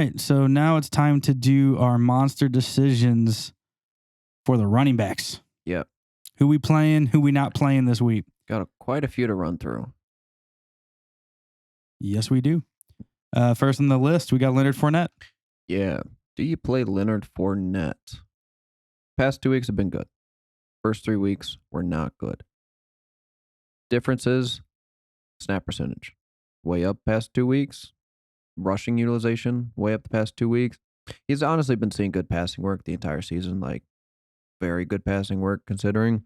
right, so now it's time to do our monster decisions for the running backs. Yep. Who we playing, who we not playing this week. Got quite a few to run through. Yes, we do. First on the list, we got Leonard Fournette. Yeah. Do you play Leonard Fournette? Past 2 weeks have been good. First 3 weeks were not good. Difference is snap percentage. Way up past 2 weeks. Rushing utilization, way up the past 2 weeks. He's honestly been seeing good passing work the entire season, like very good passing work considering.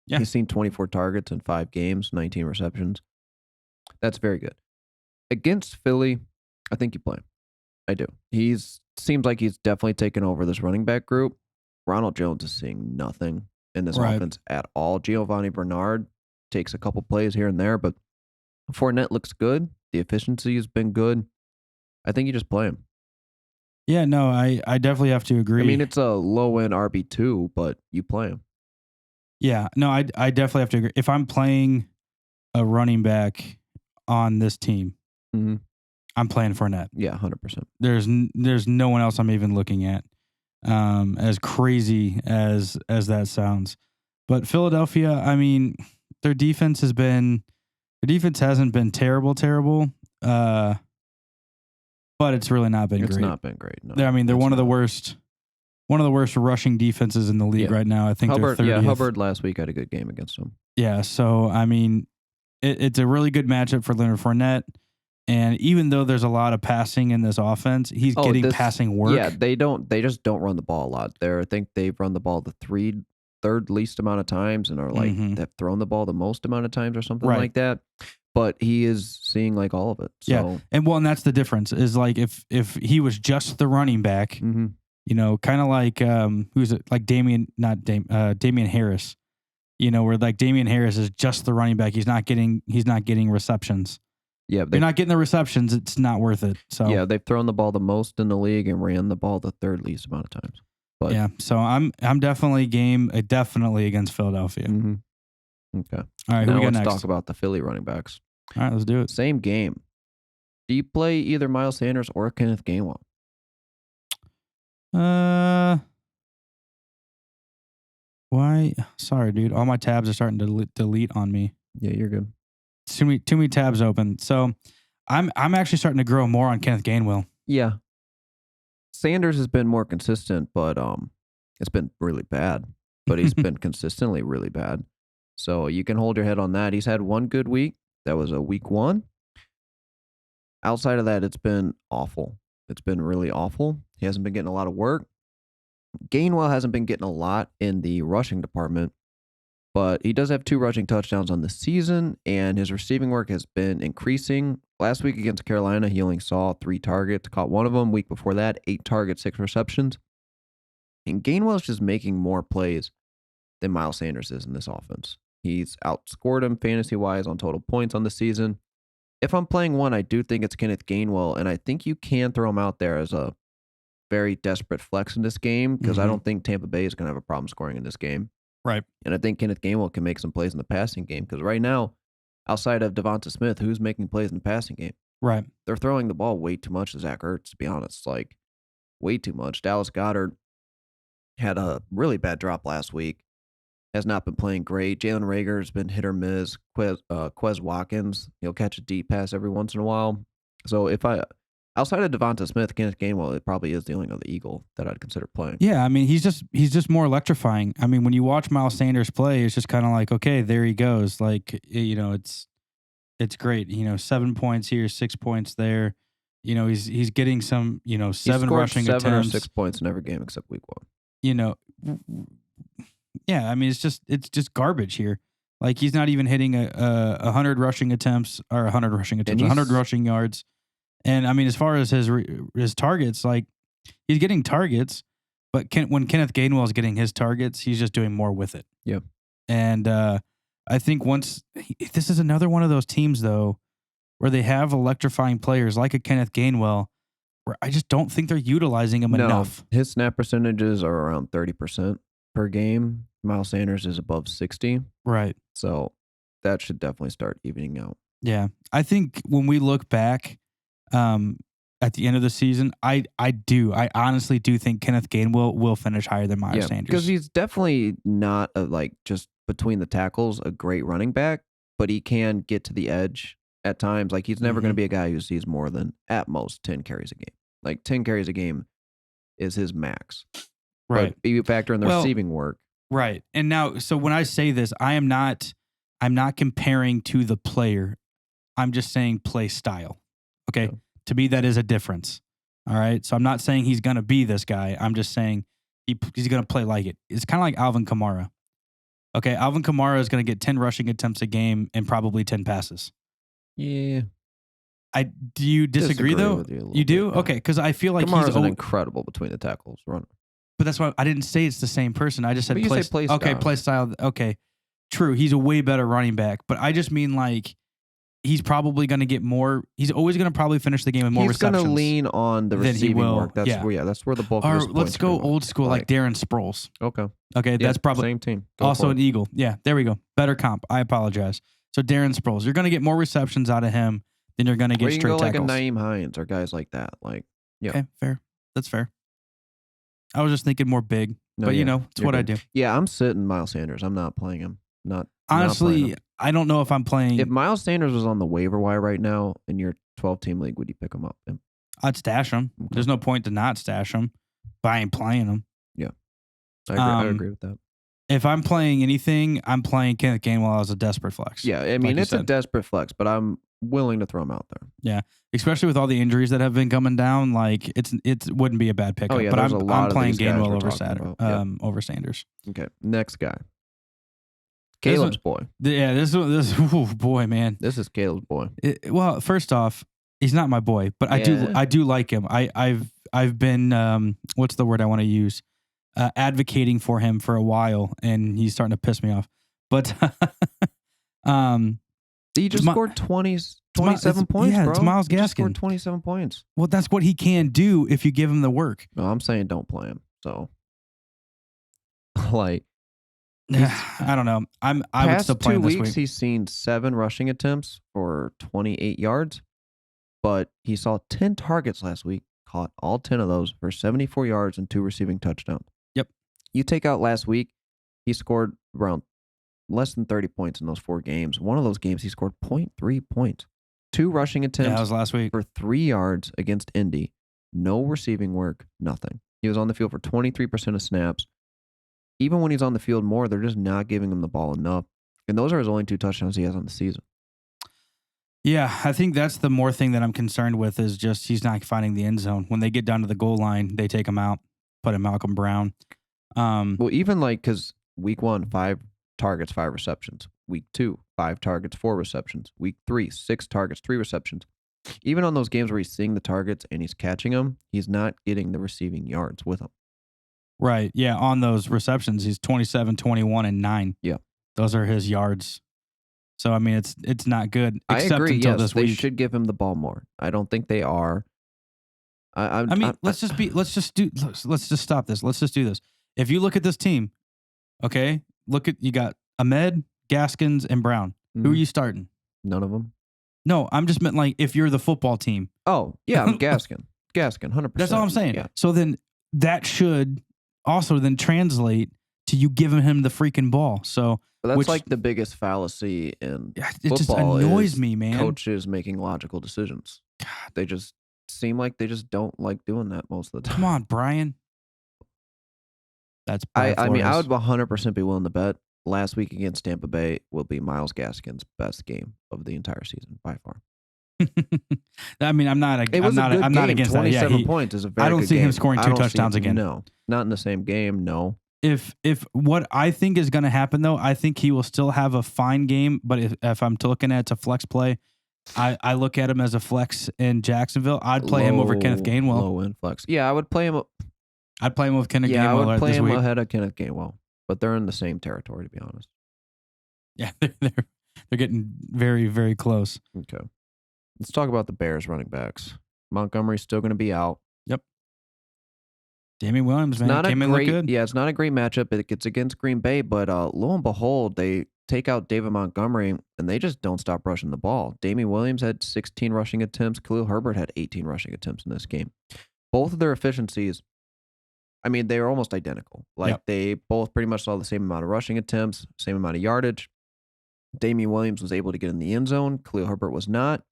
Yeah. He's seen 24 targets in 5 games, 19 receptions. That's very good. Against Philly, I think you play him. I do. Seems like he's definitely taken over this running back group. Ronald Jones is seeing nothing in this offense at all. Giovanni Bernard takes a couple plays here and there, but Fournette looks good. The efficiency has been good. I think you just play him. Yeah, no, I definitely have to agree. I mean, it's a low-end RB2, but you play him. Yeah, no, I definitely have to agree. If I'm playing a running back on this team, I'm playing Fournette. Yeah, 100%. There's no one else I'm even looking at. As crazy as that sounds, but Philadelphia, I mean, their defense hasn't been terrible. But it's really not been great. It's not been great. No, I mean, they're one of the worst rushing defenses in the league right now. I think Hubbard, they're 30th. Hubbard last week had a good game against them. Yeah, so I mean, it's a really good matchup for Leonard Fournette. And even though there's a lot of passing in this offense, he's getting passing work. Yeah, they just don't run the ball a lot. I think they've run the ball the third least amount of times and are like they've thrown the ball the most amount of times or something like that. But he is seeing like all of it. So. Yeah, and that's the difference is like if he was just the running back, kind of like who's it? Like Damian Harris, where like Damian Harris is just the running back. He's not getting receptions. Yeah, if you're not getting the receptions, it's not worth it. So yeah, they've thrown the ball the most in the league and ran the ball the third least amount of times. But yeah, so I'm definitely against Philadelphia. Okay. All right, who we got next? Let's talk about the Philly running backs. All right, let's do it. Same game. Do you play either Myles Sanders or Kenneth Gainwell? Why? Sorry, dude. All my tabs are starting to delete on me. Yeah, you're good. Too many tabs open. So I'm actually starting to grow more on Kenneth Gainwell. Yeah. Sanders has been more consistent, but it's been really bad. But he's been consistently really bad. So you can hold your head on that. He's had one good week. That was a week 1. Outside of that, it's been awful. It's been really awful. He hasn't been getting a lot of work. Gainwell hasn't been getting a lot in the rushing department, but he does have 2 rushing touchdowns on the season, and his receiving work has been increasing. Last week against Carolina, he only saw 3 targets, caught one of them. Week before that, 8 targets, 6 receptions. And Gainwell's just making more plays than Myles Sanders is in this offense. He's outscored him fantasy-wise on total points on the season. If I'm playing one, I do think it's Kenneth Gainwell, and I think you can throw him out there as a very desperate flex in this game because I don't think Tampa Bay is going to have a problem scoring in this game. Right. And I think Kenneth Gainwell can make some plays in the passing game because right now, outside of Devonta Smith, who's making plays in the passing game? Right. They're throwing the ball way too much to Zach Ertz, to be honest. Like, way too much. Dallas Goedert had a really bad drop last week. Has not been playing great. Jalen Reagor has been hit or miss. Quez Watkins, he'll catch a deep pass every once in a while. So outside of Devonta Smith, Kenneth Gainwell, it probably is the only other Eagle that I'd consider playing. Yeah, I mean, he's just more electrifying. I mean, when you watch Myles Sanders play, it's just kind of like, okay, there he goes. Like, it's great. 7 points here, 6 points there. He's getting some, 7 rushing 7 attempts. or 6 points in every game except week 1. Yeah, I mean, it's just garbage here. Like, he's not even hitting 100 rushing attempts or 100 rushing yards. And I mean, as far as his targets, like, he's getting targets, but when Kenneth Gainwell is getting his targets, he's just doing more with it. Yeah. And I think this is another one of those teams, though, where they have electrifying players like a Kenneth Gainwell, where I just don't think they're utilizing him enough. His snap percentages are around 30% per game. Myles Sanders is above 60. Right. So that should definitely start evening out. Yeah. I think when we look back, at the end of the season, I honestly do think Kenneth Gainwell will finish higher than Myles Sanders. Because he's definitely not just between the tackles a great running back, but he can get to the edge at times. Like he's never going to be a guy who sees more than at most 10 carries a game. Like 10 carries a game is his max. Right. But you factor in the receiving work. Right. And now, so when I say this, I'm not comparing to the player. I'm just saying play style. Okay. Yeah. To me, that is a difference. All right. So I'm not saying he's going to be this guy. I'm just saying he's going to play like it. It's kind of like Alvin Kamara. Okay. Alvin Kamara is going to get 10 rushing attempts a game and probably 10 passes. Yeah. Do you disagree though? You do? Okay. Because I feel like Kamara's an incredible between the tackles runner. But that's why I didn't say it's the same person. I just said play style. Okay. Play style. Okay. True. He's a way better running back. But I just mean like, he's probably going to get more. He's always going to probably finish the game with more receptions. He's going to lean on the receiving work. That's where the bulk of his points let's go old school, like Darren Sproles. Okay, that's probably same team. Also an Eagle. Yeah, there we go. Better comp. I apologize. So Darren Sproles, you're going to get more receptions out of him than you're going to get straight tackles. Like a Naeem Hines or guys like that. Okay, fair. That's fair. I was just thinking more big, but it's what good. I do. Yeah, I'm sitting Myles Sanders. I'm not playing him. Honestly, I don't know if I'm playing. If Myles Sanders was on the waiver wire right now in your 12-team league, would you pick him up? I'd stash him. Okay. There's no point to not stash him, but I ain't playing him. Yeah, I agree with that. If I'm playing anything, I'm playing Kenneth Gainwell as a desperate flex. Yeah, I mean, it's a desperate flex, but I'm willing to throw him out there. Yeah, especially with all the injuries that have been coming down, like it wouldn't be a bad pickup. Oh, yeah, but I'm playing Gainwell over Sanders. Okay, next guy. Caleb's boy. Yeah, this boy, man. This is Caleb's boy. Well, first off, he's not my boy, but I do like him. I've been what's the word I want to use? Advocating for him for a while, and he's starting to piss me off. But he just scored 27 points. Yeah, bro. It's Myles Gaskin. He just scored 27 points. Well, that's what he can do if you give him the work. No, I'm saying don't play him. So, I don't know. I would still play him this week. Past 2 weeks, he's seen 7 rushing attempts for 28 yards, but he saw 10 targets last week, caught all 10 of those for 74 yards and 2 receiving touchdowns. Yep. You take out last week, he scored around less than 30 points in those 4 games. One of those games, he scored 0.3 points. 2 rushing attempts that was last week. For 3 yards against Indy. No receiving work, nothing. He was on the field for 23% of snaps. Even when he's on the field more, they're just not giving him the ball enough. And those are his only 2 touchdowns he has on the season. Yeah, I think that's the more thing that I'm concerned with is just he's not finding the end zone. When they get down to the goal line, they take him out, put in Malcolm Brown. Well, even because week 1, 5 targets, 5 receptions. Week 2, 5 targets, 4 receptions. Week 3, 6 targets, 3 receptions. Even on those games where he's seeing the targets and he's catching them, he's not getting the receiving yards with them. Right. Yeah. On those receptions, he's 27, 21, and 9. Yeah. Those are his yards. So, I mean, it's not good. I agree. Until yes, this they week. should give him the ball more. I don't think they are. Let's just stop this. Let's just do this. If you look at this team, okay, you got Ahmed, Gaskins, and Brown. Who are you starting? None of them. No, I'm just meant like if you're the football team. Oh, yeah, I'm Gaskin. Gaskin, 100%. That's all I'm saying. Yeah. So then that should also then translate to you giving him the freaking ball. So but that's like the biggest fallacy in football. It just annoys me, man. Coaches making logical decisions. God, they just seem like they just don't like doing that most of the time. Come on, Brian. That's I mean, I would 100% be willing to bet last week against Tampa Bay will be Myles Gaskin's best game of the entire season by far. I mean, I'm not against 27 that. Yeah, points is a very I don't good see game. him scoring 2 touchdowns again. No, not in the same game. No. If what I think is going to happen though, I think he will still have a fine game. But if I'm looking at it's a flex play, I look at him as a flex in Jacksonville. I'd play him over Kenneth Gainwell. Low end flex. Yeah, I would play him. I'd play him with Kenneth Gainwell. Yeah, I would play him week. ahead of Kenneth Gainwell. But they're in the same territory, to be honest. Yeah, they're getting very, very close. Okay. Let's talk about the Bears running backs. Montgomery's still going to be out. Yep. Damian Williams, man, came in look good. Yeah, it's not a great matchup. It's against Green Bay, but lo and behold, they take out David Montgomery, and they just don't stop rushing the ball. Damien Williams had 16 rushing attempts. Khalil Herbert had 18 rushing attempts in this game. Both of their efficiencies, I mean, they were almost identical. Like, they both pretty much saw the same amount of rushing attempts, same amount of yardage. Damien Williams was able to get in the end zone. Khalil Herbert was not.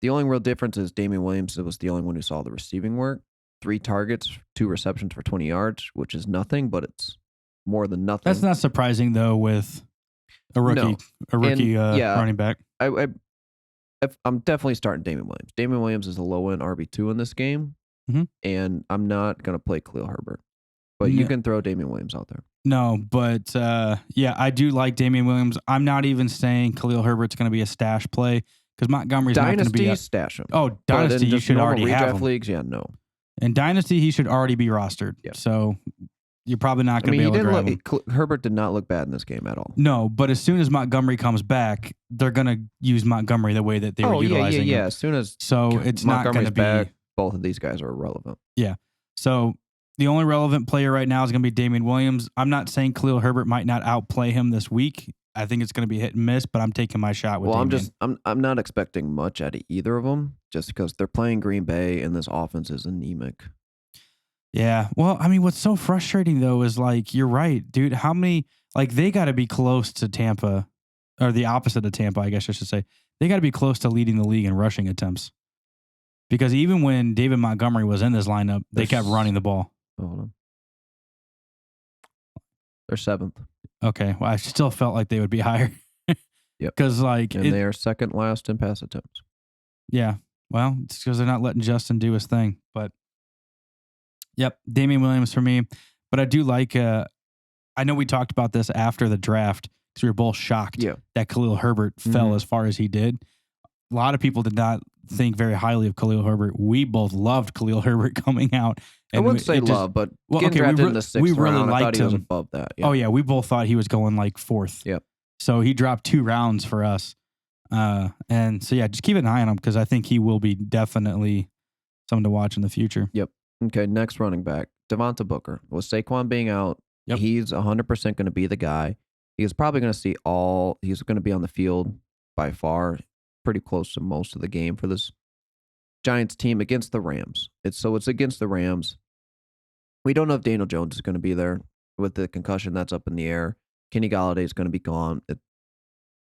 The only real difference is Damien Williams was the only one who saw the receiving work. 3 targets, 2 receptions for 20 yards, which is nothing, but it's more than nothing. That's not surprising, though, with a rookie, running back. I'm definitely starting Damien Williams. Damien Williams is a low-end RB2 in this game, and I'm not going to play Khalil Herbert. But you can throw Damien Williams out there. No, but I do like Damien Williams. I'm not even saying Khalil Herbert's going to be a stash play because Montgomery's not going to be stash him. Oh, Dynasty, you should already have him. Leagues, no. In Dynasty, he should already be rostered. Yep. So you're probably not going to be able to grab him. Herbert did not look bad in this game at all. No, but as soon as Montgomery comes back, they're going to use Montgomery the way that they were utilizing him. As soon as it's not going to be back, both of these guys are irrelevant. Yeah. So the only relevant player right now is going to be Damien Williams. I'm not saying Khalil Herbert might not outplay him this week. I think it's going to be hit and miss, but I'm taking my shot with Damien. I'm not expecting much out of either of them just because they're playing Green Bay and this offense is anemic. Yeah. Well, I mean, what's so frustrating, though, is like, you're right, dude. How many, like, they got to be close to Tampa, or the opposite of Tampa, I guess I should say. They got to be close to leading the league in rushing attempts. Because even when David Montgomery was in this lineup, they kept running the ball. Hold on. They're 7th. Okay. Well, I still felt like they would be higher. Yep. Because, like. And they are second last in pass attempts. Yeah. Well, it's because they're not letting Justin do his thing. But. Yep, Damien Williams for me. But I do like, I know we talked about this after the draft because we were both shocked that Khalil Herbert fell as far as he did. A lot of people did not think very highly of Khalil Herbert. We both loved Khalil Herbert coming out. And I wouldn't say love, but getting drafted in the 6th we really round, liked I thought he was him. above that. Yeah. Oh, yeah, we both thought he was going like 4th. Yep. So he dropped 2 rounds for us. And so, just keep an eye on him because I think he will be definitely someone to watch in the future. Yep. Okay, next running back, Devonta Booker. With Saquon being out, he's 100% going to be the guy. He's probably going to see he's going to be on the field by far, pretty close to most of the game for this Giants team against the Rams. It's against the Rams. We don't know if Daniel Jones is going to be there with the concussion that's up in the air. Kenny Golladay is going to be gone.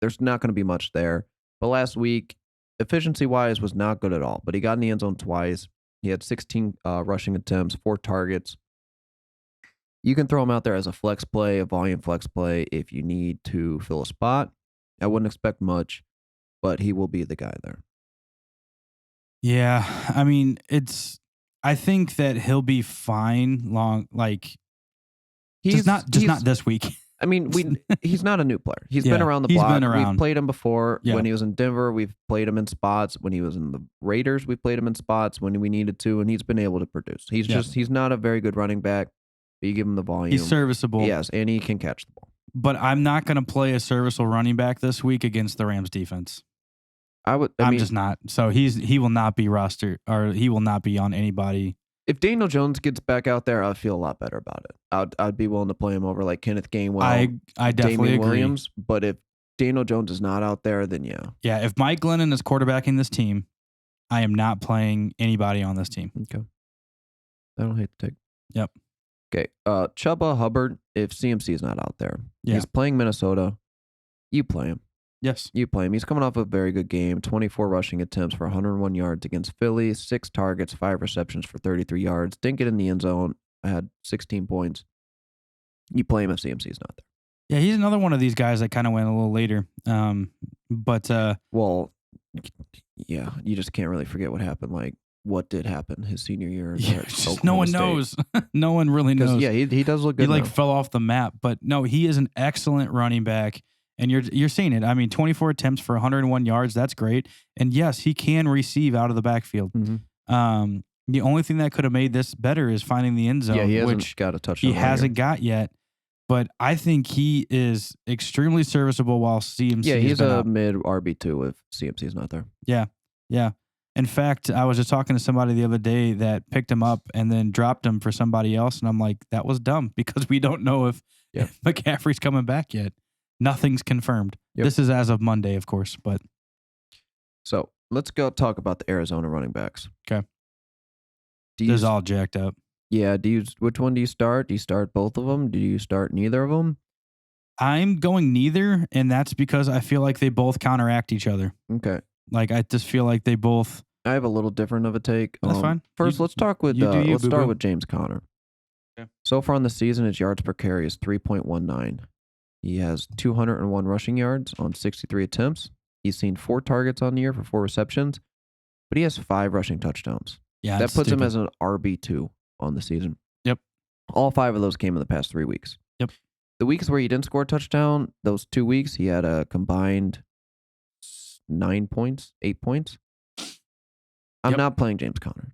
There's not going to be much there. But last week, efficiency-wise, was not good at all. But he got in the end zone twice. He had 16 rushing attempts, 4 targets. You can throw him out there as a flex play, a volume flex play, if you need to fill a spot. I wouldn't expect much, but he will be the guy there. Yeah, I mean, I think that he'll be fine he's not this week. I mean, he's not a new player. He's been around the block. We've played him before. When he was in Denver, we've played him in spots. When he was in the Raiders, we played him in spots when we needed to, and he's been able to produce. He's not a very good running back, but you give him the volume. He's serviceable. Yes, and he can catch the ball. But I'm not going to play a serviceable running back this week against the Rams defense. I'm just not. So he will not be rostered, or he will not be on anybody. If Daniel Jones gets back out there, I'd feel a lot better about it. I'd be willing to play him over like Kenneth Gainwell. I definitely agree. Williams. But if Daniel Jones is not out there, then yeah. Yeah, if Mike Glennon is quarterbacking this team, I am not playing anybody on this team. Okay. I don't hate the take. Yep. Okay. Chuba Hubbard, if CMC is not out there, he's playing Minnesota. You play him. Yes. You play him. He's coming off a very good game. 24 rushing attempts for 101 yards against Philly. 6 targets, 5 receptions for 33 yards. Didn't get in the end zone. I had 16 points. You play him if CMC is not there. Yeah, he's another one of these guys that kind of went a little later. Well, yeah, you just can't really forget what happened. Like, what did happen his senior year? Yeah, just no one knows. No one really knows. Yeah, he does look good. He fell off the map. But no, he is an excellent running back. And you're seeing it. I mean, 24 attempts for 101 yards. That's great. And yes, he can receive out of the backfield. Mm-hmm. The only thing that could have made this better is finding the end zone. Yeah, he hasn't got a touchdown. He hasn't got yet. But I think he is extremely serviceable while CMC. Yeah, he's a mid RB2 if CMC is not there. Yeah, yeah. In fact, I was just talking to somebody the other day that picked him up and then dropped him for somebody else, and I'm like, that was dumb because we don't know if McCaffrey's coming back yet. Nothing's confirmed. Yep. This is as of Monday, of course. But So let's go talk about the Arizona running backs. Okay. They're all jacked up. Yeah. Which one do you start? Do you start both of them? Do you start neither of them? I'm going neither, and that's because I feel like they both counteract each other. Okay. Like I just feel like they both. I have a little different of a take. That's fine. First, let's talk with let's start with James Conner. Okay. So far in the season, his yards per carry is 3.19. He has 201 rushing yards on 63 attempts. He's seen 4 targets on the year for 4 receptions, but he has 5 rushing touchdowns. Yeah, that puts him as an RB2 on the season. Yep. All 5 of those came in the past 3 weeks. Yep. The weeks where he didn't score a touchdown, those 2 weeks, he had a combined 9 points, 8 points. I'm not playing James Conner.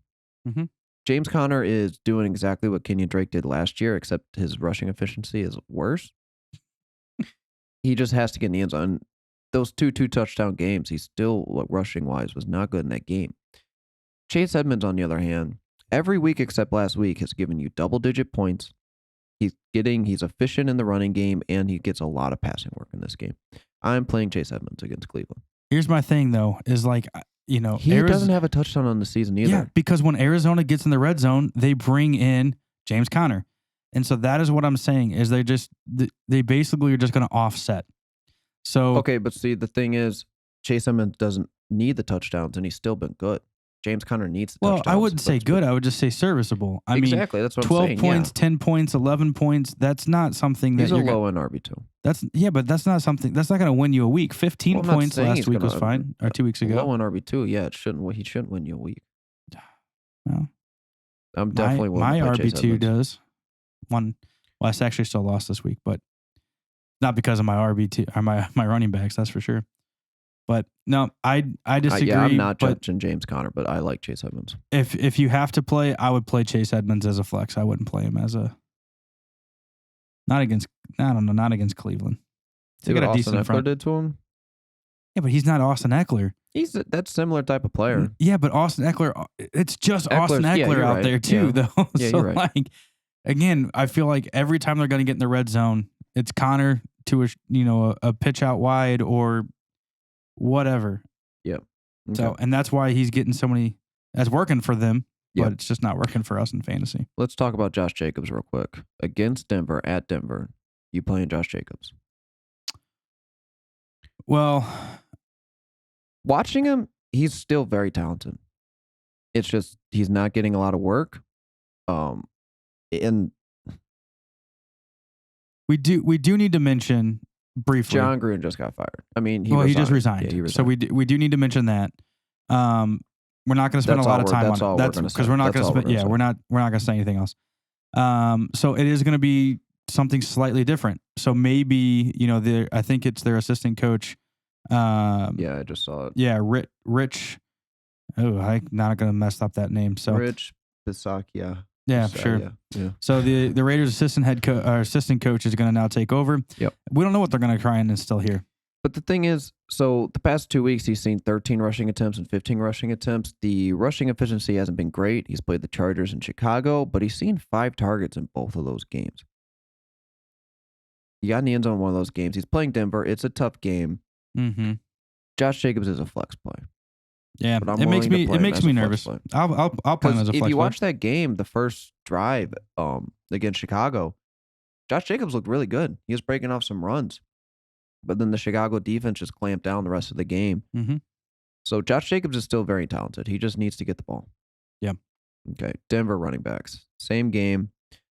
Mm-hmm. James Conner is doing exactly what Kenyon Drake did last year, except his rushing efficiency is worse. He just has to get in the end zone. Those 2 touchdown games, he's still, rushing-wise, was not good in that game. Chase Edmonds, on the other hand, every week except last week has given you double-digit points. He's efficient in the running game, and he gets a lot of passing work in this game. I'm playing Chase Edmonds against Cleveland. Here's my thing, though, is he doesn't have a touchdown on the season either. Yeah, because when Arizona gets in the red zone, they bring in James Conner. And so that is what I'm saying, is they basically are just going to offset. So okay, but see, the thing is, Chase Edmonds doesn't need the touchdowns, and he's still been good. James Conner needs the touchdowns. Well, I wouldn't say good. I would just say serviceable. Exactly, that's what I'm 12 saying. 12 points, 10 points, 11 points, that's not something that he's a low-end RB2. But that's not something, that's not going to win you a week. 15 points last week was fine, or 2 weeks ago. Low-end RB2, yeah, he shouldn't win you a week. Well, I'm definitely my RB2 does. Well, I actually still lost this week, but not because of my RB2 or my running backs, that's for sure. But no, I disagree. I'm not judging James Conner, but I like Chase Edmonds. If you have to play, I would play Chase Edmonds as a flex. I wouldn't play him as not against Cleveland. See what Austin Eckler did to him? Yeah, but he's not Austin Eckler. That's similar type of player. Yeah, but Austin Eckler, it's just Austin Eckler out there too, though. Yeah, so you're right. Again, I feel like every time they're going to get in the red zone, it's Conner to a pitch out wide or whatever. Yep. Okay. So, and that's why he's getting so many. That's working for them, but it's just not working for us in fantasy. Let's talk about Josh Jacobs real quick. Against Denver, at Denver, you playing Josh Jacobs? Well, watching him, he's still very talented. It's just he's not getting a lot of work. And we do need to mention briefly. John Gruden just got fired. I mean, he just resigned. Yeah, he resigned. So we do need to mention that. We're not going to spend a lot of time on it. That's because we're not going to spend. Yeah, we're not going to say anything else. So it is going to be something slightly different. So maybe I think it's their assistant coach. Yeah, I just saw it. Yeah, Rich. Oh, I'm not going to mess up that name. So Rich Bisaccia. Yeah, sure. Yeah. So the Raiders' assistant coach is going to now take over. Yep. We don't know what they're going to try and instill here. But the thing is, so the past 2 weeks, he's seen 13 rushing attempts and 15 rushing attempts. The rushing efficiency hasn't been great. He's played the Chargers in Chicago, but he's seen 5 targets in both of those games. He got in the end zone in one of those games. He's playing Denver. It's a tough game. Mm-hmm. Josh Jacobs is a flex play. Yeah, it makes me nervous. I'll play him as a flex play. If you watch that game, the first drive against Chicago, Josh Jacobs looked really good. He was breaking off some runs. But then the Chicago defense just clamped down the rest of the game. Mm-hmm. So Josh Jacobs is still very talented. He just needs to get the ball. Yeah. Okay. Denver running backs. Same game.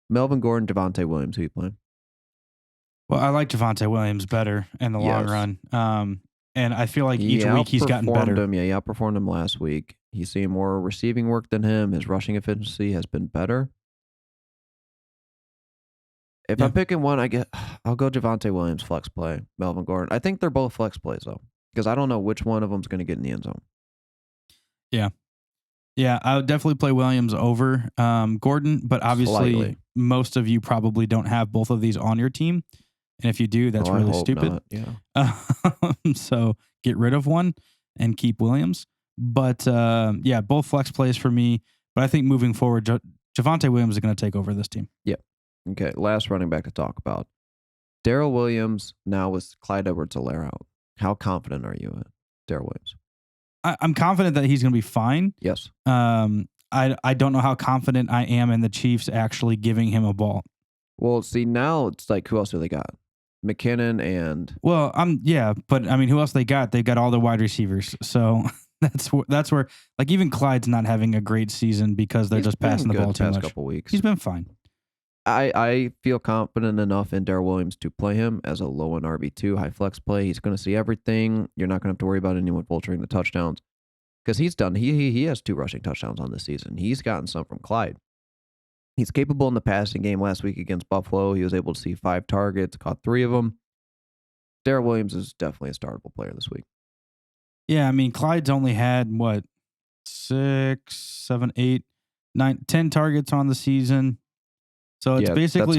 Melvin Gordon, Devontae Williams. Who you playing? Well, I like Devontae Williams better in the long run. And I feel like each week he's gotten better. He outperformed him last week. He's seen more receiving work than him. His rushing efficiency has been better. If I'm picking one, I'll go Devontae Williams, flex play, Melvin Gordon. I think they're both flex plays, though, because I don't know which one of them is going to get in the end zone. Yeah. Yeah, I would definitely play Williams over Gordon, but obviously most of you probably don't have both of these on your team. And if you do, that's really stupid. Not. Yeah. So get rid of one and keep Williams. But both flex plays for me. But I think moving forward, Javonte Williams is going to take over this team. Yeah. Okay. Last running back to talk about. Darrell Williams now with Clyde Edwards-Helaire out. How confident are you in Darrell Williams? I'm confident that he's going to be fine. Yes. I don't know how confident I am in the Chiefs actually giving him a ball. Well, see, now it's like, who else do they got? McKinnon and... Well, but I mean, who else they got? They've got all the wide receivers. So that's where, like, even Clyde's not having a great season because they're just passing the ball too much. Couple weeks. He's been fine. I feel confident enough in Darrell Williams to play him as a low end RB2, high flex play. He's going to see everything. You're not going to have to worry about anyone vulturing the touchdowns because he's done. He has 2 rushing touchdowns on this season. He's gotten some from Clyde. He's capable in the passing game. Last week against Buffalo, he was able to see 5 targets, caught 3 of them. Darrell Williams is definitely a startable player this week. Yeah, I mean, Clyde's only had, 6, 7, 8, 9, 10 targets on the season. So it's basically,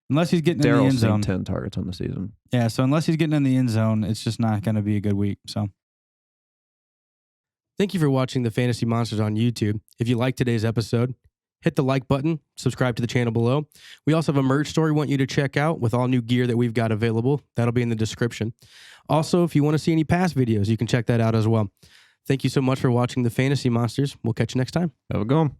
unless he's getting in the end zone. 10 targets on the season. Yeah, so unless he's getting in the end zone, it's just not going to be a good week. So, thank you for watching the Fantasy Monsters on YouTube. If you liked today's episode, hit the like button, subscribe to the channel below. We also have a merch store we want you to check out with all new gear that we've got available. That'll be in the description. Also, if you want to see any past videos, you can check that out as well. Thank you so much for watching the Fantasy Monsters. We'll catch you next time. Have a good one.